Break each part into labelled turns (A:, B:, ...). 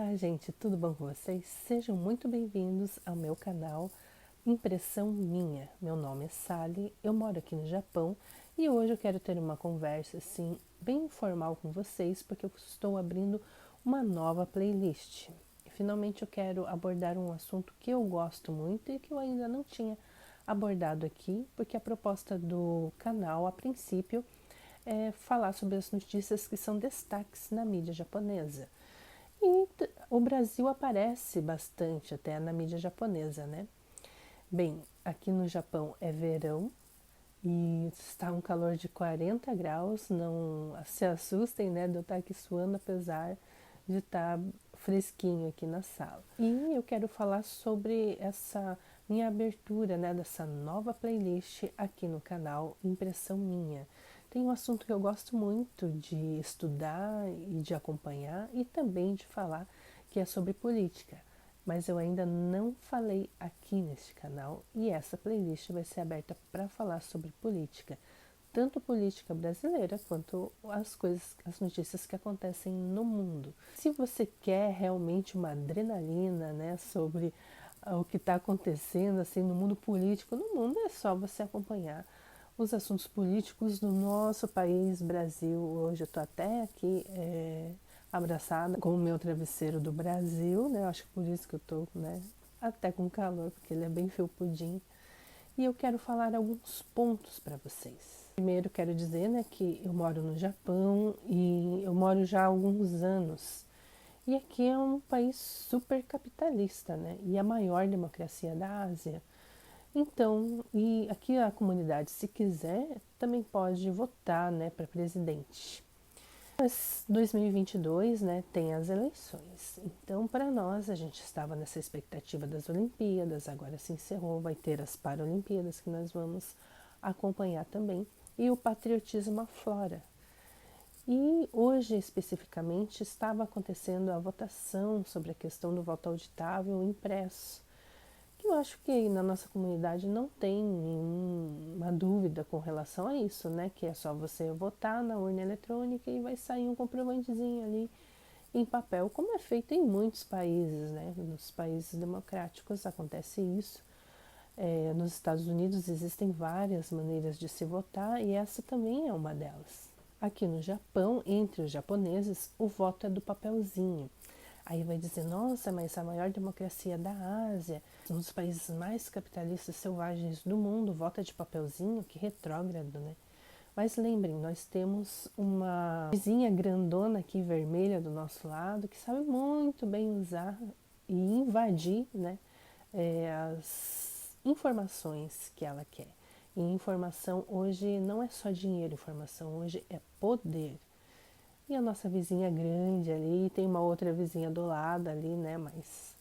A: Olá, gente, tudo bom com vocês? Sejam muito bem-vindos ao meu canal Impressão Minha. Meu nome é Sally, eu moro aqui no Japão e hoje eu quero ter uma conversa assim bem informal com vocês porque eu estou abrindo uma nova playlist. Finalmente eu quero abordar um assunto que eu gosto muito e que eu ainda não tinha abordado aqui, porque a proposta do canal, a princípio, é falar sobre as notícias que são destaques na mídia japonesa. E o Brasil aparece bastante até na mídia japonesa, né? Bem, aqui no Japão é verão e está um calor de 40 graus, não se assustem, né, de eu estar aqui suando, apesar de estar fresquinho aqui na sala. E eu quero falar sobre essa minha abertura, né, dessa nova playlist aqui no canal Impressão Minha. Tem um assunto que eu gosto muito de estudar e de acompanhar e também de falar, que é sobre política. Mas eu ainda não falei aqui neste canal e essa playlist vai ser aberta para falar sobre política, tanto política brasileira quanto as notícias que acontecem no mundo. Se você quer realmente uma adrenalina, né, sobre o que está acontecendo assim no mundo político, no mundo é só você acompanhar os assuntos políticos do nosso país, Brasil. Hoje eu estou até aqui abraçada com o meu travesseiro do Brasil, né? Eu acho que por isso que eu estou, né, até com calor, porque ele é bem felpudinho. E eu quero falar alguns pontos para vocês. Primeiro quero dizer, né, que eu moro no Japão e eu moro já há alguns anos. E aqui é um país super capitalista, né? E a maior democracia da Ásia. Então, e aqui a comunidade, se quiser, também pode votar, né, para presidente. Mas 2022, né, tem as eleições. Então, para nós, a gente estava nessa expectativa das Olimpíadas, agora se encerrou, vai ter as Paralimpíadas que nós vamos acompanhar também, e o patriotismo aflora. E hoje, especificamente, estava acontecendo a votação sobre a questão do voto auditável impresso, que eu acho que na nossa comunidade não tem nenhuma dúvida com relação a isso, né? Que é só você votar na urna eletrônica e vai sair um comprovantezinho ali em papel, como é feito em muitos países, né? Nos países democráticos acontece isso. Nos Estados Unidos existem várias maneiras de se votar e essa também é uma delas. Aqui no Japão, entre os japoneses, o voto é do papelzinho. Aí vai dizer, nossa, mas a maior democracia da Ásia, um dos países mais capitalistas selvagens do mundo, vota de papelzinho, que retrógrado, né? Mas lembrem, nós temos uma vizinha grandona aqui, vermelha, do nosso lado, que sabe muito bem usar e invadir, né, as informações que ela quer. E informação hoje não é só dinheiro, informação hoje é poder. E a nossa vizinha grande ali, tem uma outra vizinha do lado ali, né, mas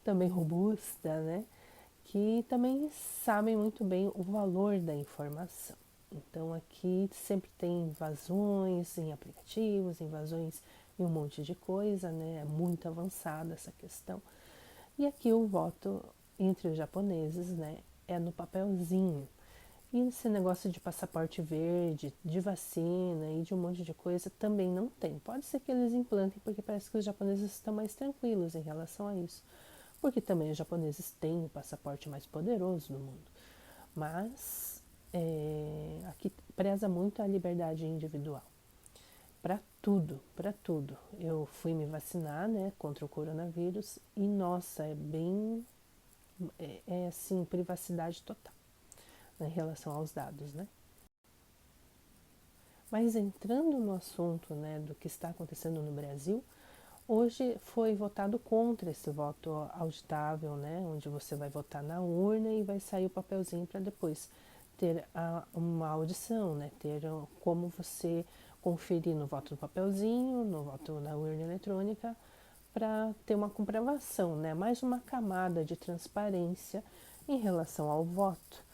A: também robusta, né, que também sabem muito bem o valor da informação. Então aqui sempre tem invasões em aplicativos, invasões em um monte de coisa, né, é muito avançada essa questão. E aqui o voto entre os japoneses, né, é no papelzinho. E esse negócio de passaporte verde, de vacina e de um monte de coisa também não tem. Pode ser que eles implantem, porque parece que os japoneses estão mais tranquilos em relação a isso. Porque também os japoneses têm o passaporte mais poderoso do mundo. Mas aqui preza muito a liberdade individual. Para tudo, para tudo. Eu fui me vacinar, né, contra o coronavírus e, nossa, é assim, privacidade total, né, em relação aos dados, né? Mas entrando no assunto, né, do que está acontecendo no Brasil, hoje foi votado contra esse voto auditável, né, onde você vai votar na urna e vai sair o papelzinho para depois ter uma audição, né, ter como você conferir no voto do papelzinho, no voto na urna eletrônica, para ter uma comprovação, né, mais uma camada de transparência em relação ao voto,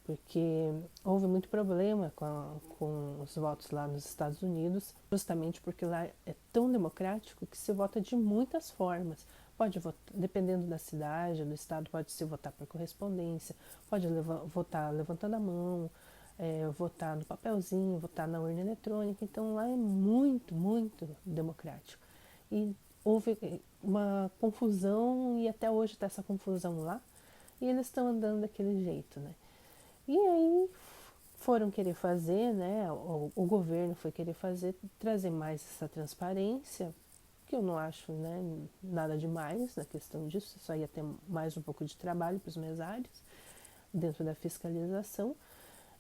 A: porque houve muito problema com os votos lá nos Estados Unidos, justamente porque lá é tão democrático que se vota de muitas formas. Pode votar, dependendo da cidade, do estado, pode se votar por correspondência, pode votar levantando a mão, votar no papelzinho, votar na urna eletrônica. Então lá é muito, muito democrático. E houve uma confusão e até hoje está essa confusão lá. E eles estão andando daquele jeito, né? E aí foram querer fazer, né? O governo foi querer fazer, trazer mais essa transparência, que eu não acho, né, nada demais na questão disso, só ia ter mais um pouco de trabalho para os mesários dentro da fiscalização.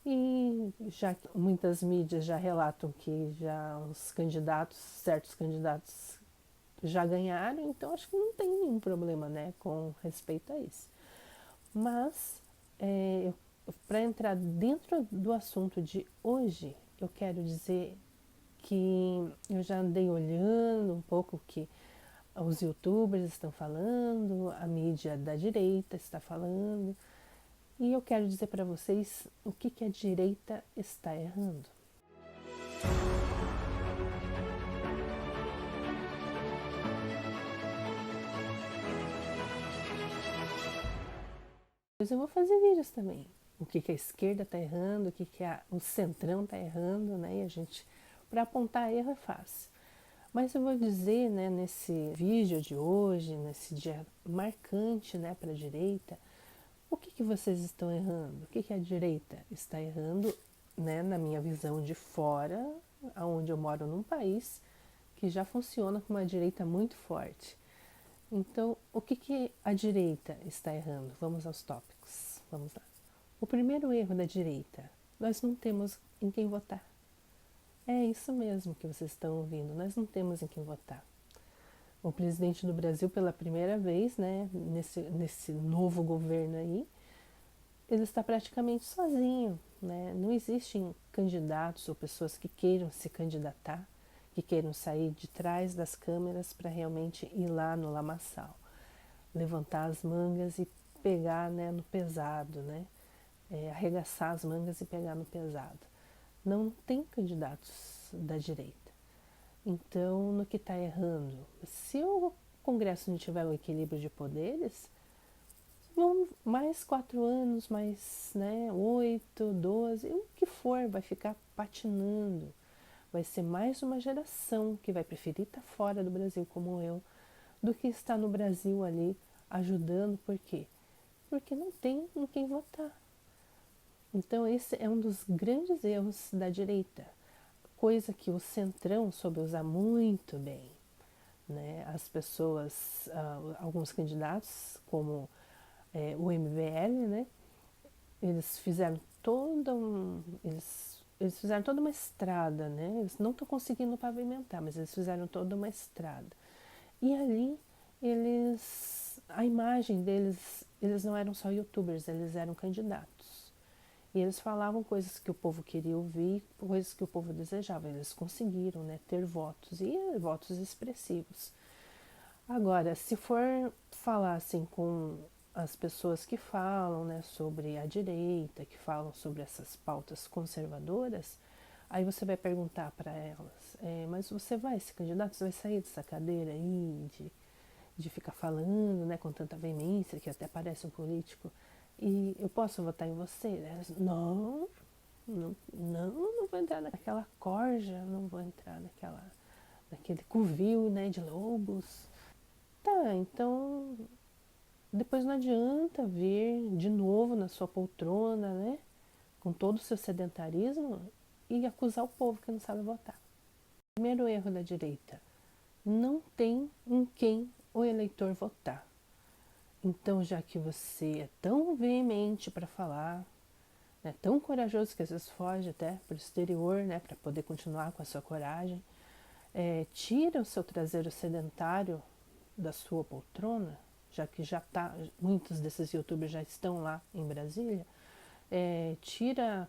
A: E já muitas mídias já relatam que já os candidatos, certos candidatos já ganharam, então acho que não tem nenhum problema, né, com respeito a isso. Mas, para entrar dentro do assunto de hoje, eu quero dizer que eu já andei olhando um pouco o que os youtubers estão falando, a mídia da direita está falando, e eu quero dizer para vocês o que a direita está errando. Mas eu vou fazer vídeos também. O que a esquerda está errando, o que o centrão está errando, né? E a gente, para apontar erro é fácil. Mas eu vou dizer, né, nesse vídeo de hoje, nesse dia marcante, né, para a direita, o que vocês estão errando? O que a direita está errando, né, na minha visão de fora, onde eu moro num país que já funciona com uma direita muito forte. Então, o que a direita está errando? Vamos aos tópicos. Vamos lá. O primeiro erro da direita: nós não temos em quem votar. É isso mesmo que vocês estão ouvindo, nós não temos em quem votar. O presidente do Brasil, pela primeira vez, né, nesse novo governo aí, ele está praticamente sozinho, né? Não existem candidatos ou pessoas que queiram se candidatar, que queiram sair de trás das câmeras para realmente ir lá no lamaçal, levantar as mangas e pegar, né, no pesado, né? Arregaçar as mangas e pegar no pesado. Não tem candidatos da direita. Então, no que está errando? Se o Congresso não tiver o equilíbrio de poderes, vão mais 4 anos, mais, né, 8, 12, o que for, vai ficar patinando. Vai ser mais uma geração que vai preferir estar fora do Brasil, como eu, do que estar no Brasil ali ajudando. Por quê? Porque não tem em quem votar. Então esse é um dos grandes erros da direita, coisa que o centrão soube usar muito bem, né? As pessoas, alguns candidatos, como o MBL, né? Eles fizeram eles fizeram toda uma estrada, né? Eles não estão conseguindo pavimentar, mas eles fizeram toda uma estrada. E ali a imagem deles, eles não eram só youtubers, eles eram candidatos. E eles falavam coisas que o povo queria ouvir, coisas que o povo desejava. Eles conseguiram, né, ter votos, e votos expressivos. Agora, se for falar assim com as pessoas que falam, né, sobre a direita, que falam sobre essas pautas conservadoras, aí você vai perguntar para elas, mas você vai se candidato, você vai sair dessa cadeira aí de ficar falando, né, com tanta veemência, que até parece um político, e eu posso votar em você? Elas, não vou entrar naquela corja, não vou entrar naquele covil, né, de lobos. Tá, então depois não adianta vir de novo na sua poltrona, né, com todo o seu sedentarismo e acusar o povo que não sabe votar. Primeiro erro da direita: não tem em quem o eleitor votar. Então, já que você é tão veemente para falar, né, tão corajoso que às vezes foge até para o exterior, né, para poder continuar com a sua coragem, tira o seu traseiro sedentário da sua poltrona, já que muitos desses youtubers já estão lá em Brasília, tira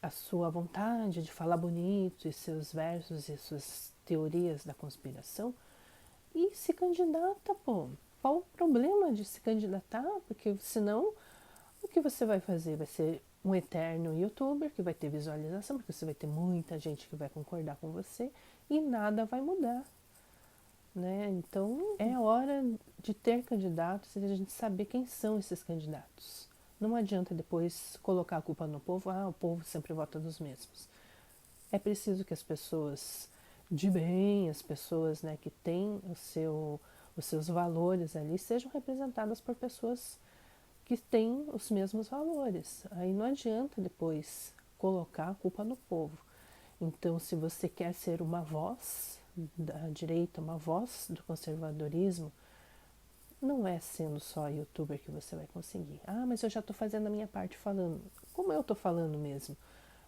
A: a sua vontade de falar bonito e seus versos e suas teorias da conspiração e se candidata, pô. Qual o problema de se candidatar? Porque senão o que você vai fazer? Vai ser um eterno youtuber que vai ter visualização, porque você vai ter muita gente que vai concordar com você e nada vai mudar, né? Então é hora de ter candidatos e a gente saber quem são esses candidatos. Não adianta depois colocar a culpa no povo, o povo sempre vota dos mesmos. É preciso que as pessoas de bem, as pessoas, né, que têm os seus valores ali sejam representadas por pessoas que têm os mesmos valores. Aí não adianta depois colocar a culpa no povo. Então, se você quer ser uma voz da direita, uma voz do conservadorismo, não é sendo só youtuber que você vai conseguir. Ah, mas eu já estou fazendo a minha parte falando. Como eu estou falando mesmo?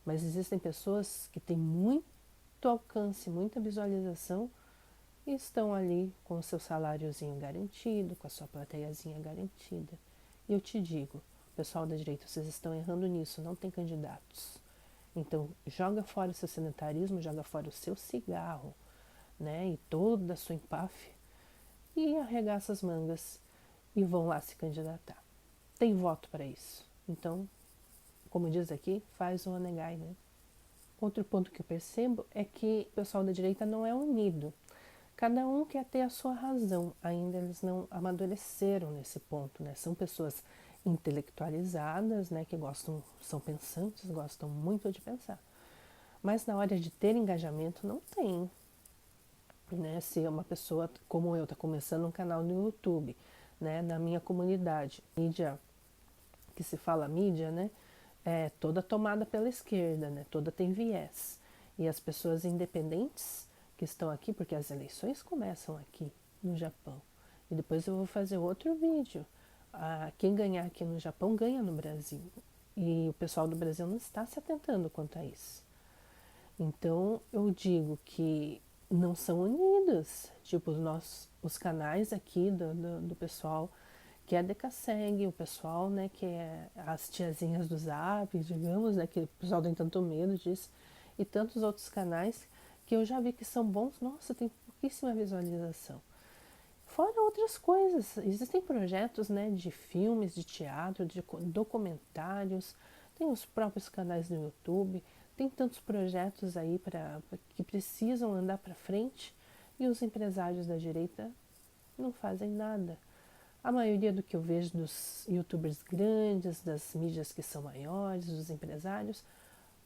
A: Mas existem pessoas que têm muito alcance, muita visualização e estão ali com o seu saláriozinho garantido, com a sua plateiazinha garantida. E eu te digo, pessoal da direita, vocês estão errando nisso, não tem candidatos. Então, joga fora o seu sedentarismo, joga fora o seu cigarro, né, e toda a sua empáfia e arregaça as mangas e vão lá se candidatar. Tem voto para isso. Então, como diz aqui, faz o anegai, né? Outro ponto que eu percebo é que o pessoal da direita não é unido. Cada um quer ter a sua razão. Ainda eles não amadureceram nesse ponto, né? São pessoas intelectualizadas, né? Que gostam, são pensantes, gostam muito de pensar. Mas na hora de ter engajamento, não tem. Né? Se uma pessoa como eu está começando um canal no YouTube, né? Na minha comunidade, mídia, que se fala mídia, né? É toda tomada pela esquerda, né? Toda tem viés. E as pessoas independentes que estão aqui, porque as eleições começam aqui no Japão. E depois eu vou fazer outro vídeo. Quem ganhar aqui no Japão ganha no Brasil. E o pessoal do Brasil não está se atentando quanto a isso. Então eu digo que não são unidos. Tipo, os canais aqui do pessoal que é a Decaseg, o pessoal, né, que é as tiazinhas do Zap, digamos, né, que o pessoal tem tanto medo disso, e tantos outros canais que eu já vi que são bons, nossa, tem pouquíssima visualização. Fora outras coisas, existem projetos, né, de filmes, de teatro, de documentários, tem os próprios canais no YouTube, tem tantos projetos aí que precisam andar para frente e os empresários da direita não fazem nada. A maioria do que eu vejo dos youtubers grandes, das mídias que são maiores, dos empresários,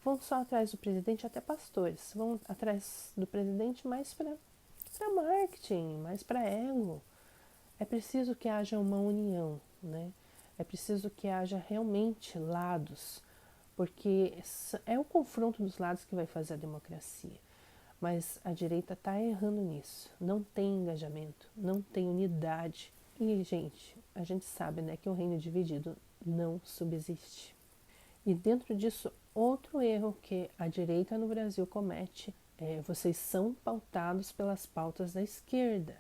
A: vão só atrás do presidente, até pastores, vão atrás do presidente mais para marketing, mais para ego. É preciso que haja uma união, né? É preciso que haja realmente lados, porque é o confronto dos lados que vai fazer a democracia. Mas a direita está errando nisso. Não tem engajamento, não tem unidade. E, gente, a gente sabe, né, que o reino dividido não subsiste. E dentro disso, outro erro que a direita no Brasil comete é vocês são pautados pelas pautas da esquerda.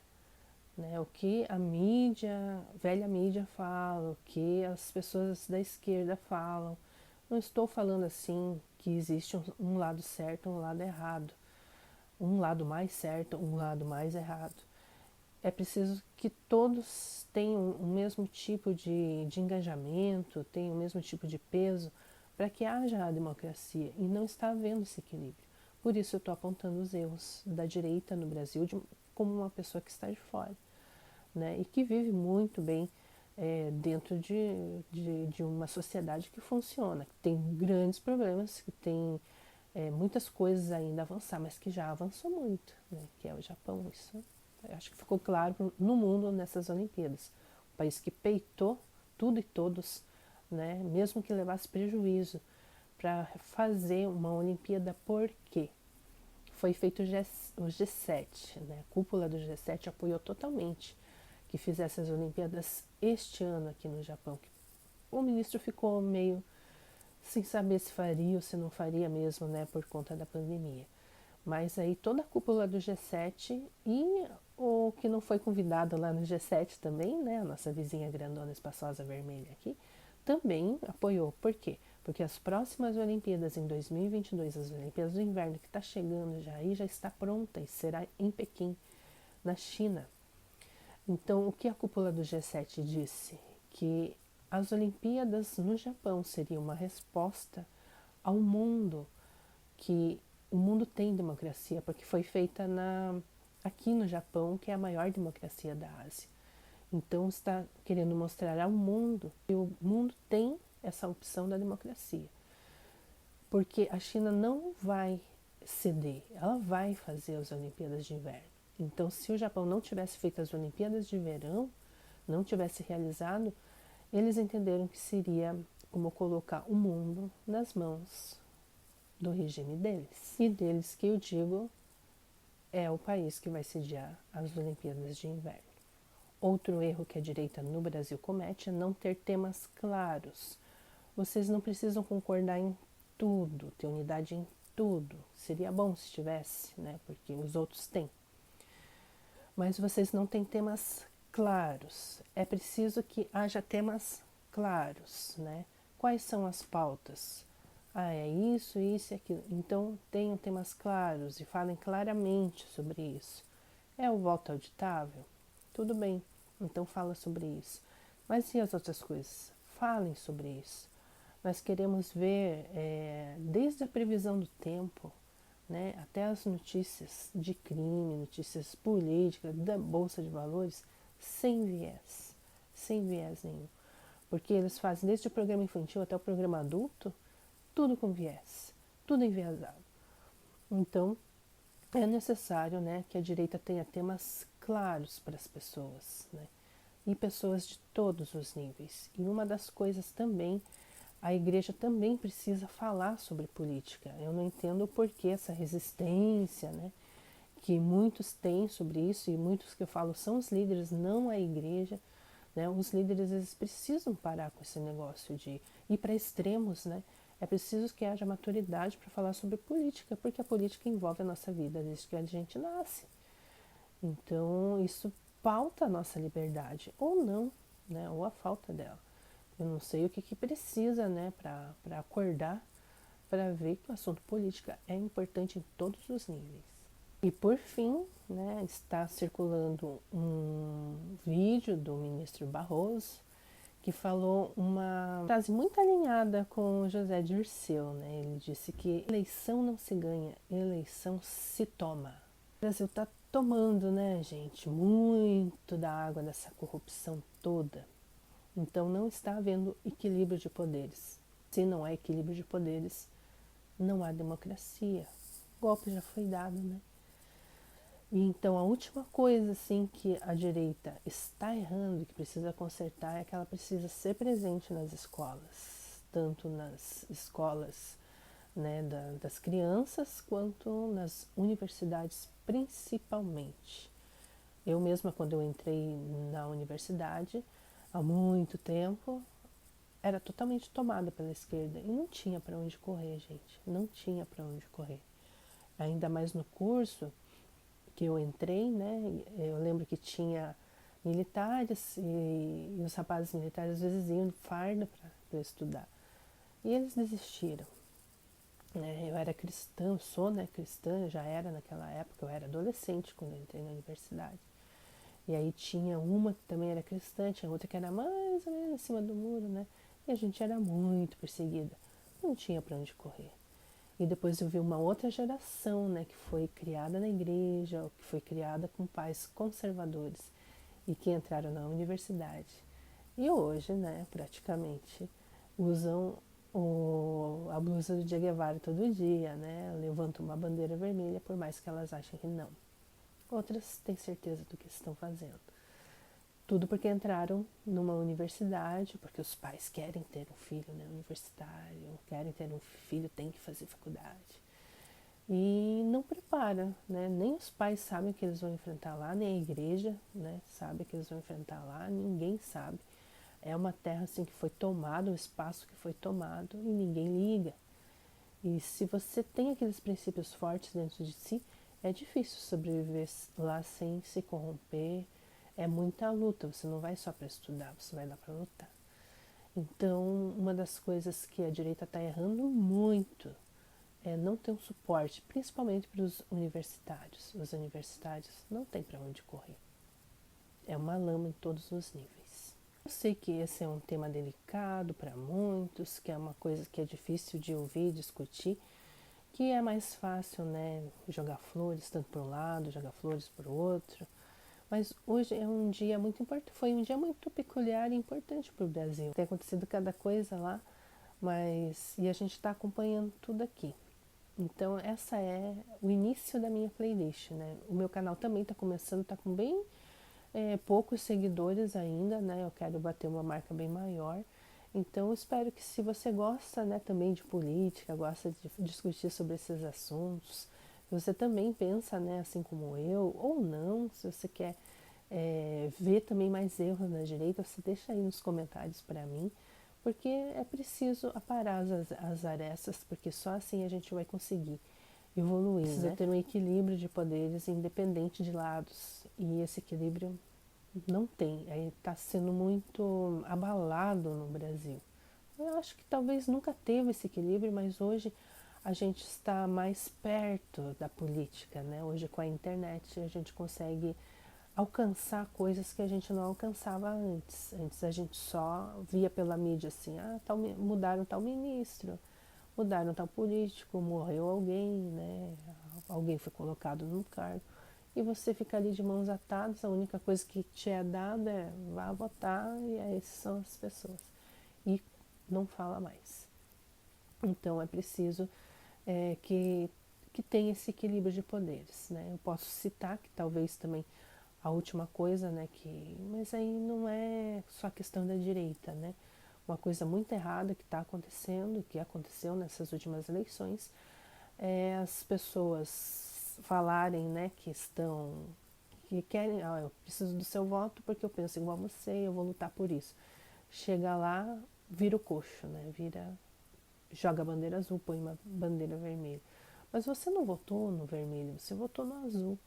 A: Né? O que a mídia, velha mídia fala, o que as pessoas da esquerda falam. Não estou falando assim que existe um lado certo, um lado errado. Um lado mais certo, um lado mais errado. É preciso que todos tenham o mesmo tipo de engajamento, tenham o mesmo tipo de peso para que haja a democracia e não está havendo esse equilíbrio. Por isso eu estou apontando os erros da direita no Brasil como uma pessoa que está de fora, né, e que vive muito bem dentro de uma sociedade que funciona, que tem grandes problemas, que tem muitas coisas ainda a avançar, mas que já avançou muito, né, que é o Japão. Isso acho que ficou claro no mundo nessas Olimpíadas. Um país que peitou tudo e todos, né, mesmo que levasse prejuízo para fazer uma Olimpíada, por quê? Foi feito o G7, né, a cúpula do G7 apoiou totalmente que fizesse as Olimpíadas este ano aqui no Japão. O ministro ficou meio sem saber se faria ou se não faria mesmo, né, por conta da pandemia. Mas aí toda a cúpula do G7 e o que não foi convidado lá no G7 também, né, a nossa vizinha grandona espaçosa vermelha aqui, também apoiou. Por quê? Porque as próximas Olimpíadas em 2022, as Olimpíadas do Inverno que está chegando já aí, já está pronta e será em Pequim, na China. Então, o que a cúpula do G7 disse? Que as Olimpíadas no Japão seriam uma resposta ao mundo, que o mundo tem democracia, porque foi feita aqui no Japão, que é a maior democracia da Ásia. Então, está querendo mostrar ao mundo que o mundo tem essa opção da democracia. Porque a China não vai ceder, ela vai fazer as Olimpíadas de Inverno. Então, se o Japão não tivesse feito as Olimpíadas de Verão, não tivesse realizado, eles entenderam que seria como colocar o mundo nas mãos do regime deles. E deles que eu digo é o país que vai sediar as Olimpíadas de Inverno. Outro erro que a direita no Brasil comete é não ter temas claros. Vocês não precisam concordar em tudo, ter unidade em tudo. Seria bom se tivesse, né? Porque os outros têm. Mas vocês não têm temas claros. É preciso que haja temas claros, né? Quais são as pautas? Ah, é isso, isso e aquilo. Então, tenham temas claros e falem claramente sobre isso. É o voto auditável? Tudo bem, então fala sobre isso. Mas e as outras coisas? Falem sobre isso. Nós queremos ver, desde a previsão do tempo, né, até as notícias de crime, notícias políticas, da Bolsa de Valores, sem viés nenhum. Porque eles fazem desde o programa infantil até o programa adulto, tudo com viés, tudo enviesado. Então, é necessário, né, que a direita tenha temas claros para as pessoas, né, e pessoas de todos os níveis. E uma das coisas também, a igreja também precisa falar sobre política. Eu não entendo o porquê essa resistência, né, que muitos têm sobre isso, e muitos que eu falo são os líderes, não a igreja, né? Os líderes, eles precisam parar com esse negócio de ir para extremos, né? É preciso que haja maturidade para falar sobre política, porque a política envolve a nossa vida desde que a gente nasce. Então, isso pauta a nossa liberdade, ou não, né? Ou a falta dela. Eu não sei o que precisa, né, para acordar, para ver que o assunto política é importante em todos os níveis. E por fim, né, está circulando um vídeo do ministro Barroso que falou uma frase muito alinhada com o José Dirceu, né? Ele disse que eleição não se ganha, eleição se toma. O Brasil está tomando, né, gente, muito da água dessa corrupção toda. Então não está havendo equilíbrio de poderes. Se não há equilíbrio de poderes, não há democracia. O golpe já foi dado, né? E então a última coisa assim que a direita está errando, que precisa consertar, é que ela precisa ser presente nas escolas, tanto nas escolas, né, das crianças, quanto nas universidades principalmente. Eu mesma, quando eu entrei na universidade, há muito tempo, era totalmente tomada pela esquerda e não tinha para onde correr, gente, não tinha para onde correr. Ainda mais no curso que eu entrei, né, eu lembro que tinha militares e os rapazes militares às vezes iam de farda para estudar. E eles desistiram. Né? Eu era cristã, sou, né, cristã, já era naquela época, eu era adolescente quando eu entrei na universidade. E aí tinha uma que também era cristã, tinha outra que era mais ou menos em cima do muro, né? E a gente era muito perseguida. Não tinha para onde correr. E depois eu vi uma outra geração, né, que foi criada na igreja, ou que foi criada com pais conservadores e que entraram na universidade. E hoje, né, praticamente usam a blusa do Che Guevara todo dia, né, levantam uma bandeira vermelha por mais que elas achem que não. Outras têm certeza do que estão fazendo. Tudo porque entraram numa universidade, porque os pais querem ter um filho, né, universitário, querem ter um filho, tem que fazer faculdade. E não prepara, né? Nem os pais sabem o que eles vão enfrentar lá, nem a igreja, né, sabe o que eles vão enfrentar lá, ninguém sabe. É uma terra assim que foi tomada, um espaço que foi tomado e ninguém liga. E se você tem aqueles princípios fortes dentro de si, é difícil sobreviver lá sem se corromper. É muita luta, você não vai só para estudar, você vai lá para lutar. Então, uma das coisas que a direita está errando muito é não ter um suporte, principalmente para os universitários. Os universitários não têm para onde correr. É uma lama em todos os níveis. Eu sei que esse é um tema delicado para muitos, que é uma coisa que é difícil de ouvir, discutir, que é mais fácil, né, jogar flores tanto para um lado, jogar flores para o outro. Mas hoje é um dia muito importante, foi um dia muito peculiar e importante para o Brasil. Tem acontecido cada coisa lá, mas e a gente está acompanhando tudo aqui. Então essa é o início da minha playlist, né? O meu canal também está começando, está com bem poucos seguidores ainda, né? Eu quero bater uma marca bem maior. Então eu espero que, se você gosta, né, também de política, gosta de discutir sobre esses assuntos, você também pensa, né, assim como eu, ou não, se você quer ver também mais erros na direita, você deixa aí nos comentários para mim, porque é preciso aparar as arestas, porque só assim a gente vai conseguir evoluir, precisa, né? Ter um equilíbrio de poderes independente de lados, e esse equilíbrio não tem, está sendo muito abalado no Brasil. Eu acho que talvez nunca teve esse equilíbrio, mas hoje a gente está mais perto da política, né? Hoje, com a internet, a gente consegue alcançar coisas que a gente não alcançava antes. Antes a gente só via pela mídia assim, mudaram tal ministro, mudaram tal político, morreu alguém, né? Alguém foi colocado no cargo. E você fica ali de mãos atadas, a única coisa que te é dada é vá votar, e essas são as pessoas. E não fala mais. Então é preciso que tenha esse equilíbrio de poderes, né? Eu posso citar que talvez também a última coisa, né, mas aí não é só questão da direita, né? Uma coisa muito errada que está acontecendo, que aconteceu nessas últimas eleições, é as pessoas falarem, né, que querem, eu preciso do seu voto porque eu penso igual a você, eu vou lutar por isso. Chega lá, vira o coxo, né? Joga a bandeira azul, põe uma bandeira vermelha. Mas você não votou no vermelho, você votou no azul.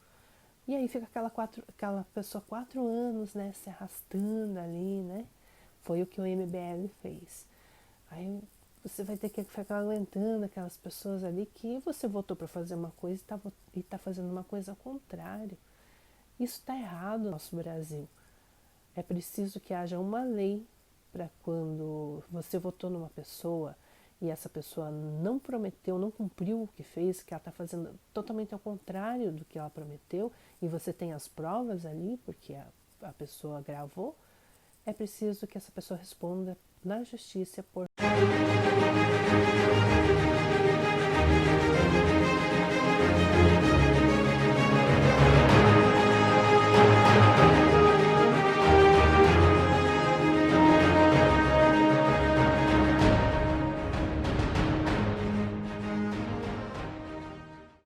A: E aí fica aquela pessoa 4 anos, né, se arrastando ali, né? Foi o que o MBL fez. Aí você vai ter que ficar aguentando aquelas pessoas ali que você votou para fazer uma coisa e tá fazendo uma coisa ao contrário. Isso está errado no nosso Brasil. É preciso que haja uma lei para, quando você votou numa pessoa e essa pessoa não prometeu, não cumpriu o que fez, que ela está fazendo totalmente ao contrário do que ela prometeu, e você tem as provas ali, porque a pessoa gravou, é preciso que essa pessoa responda na justiça por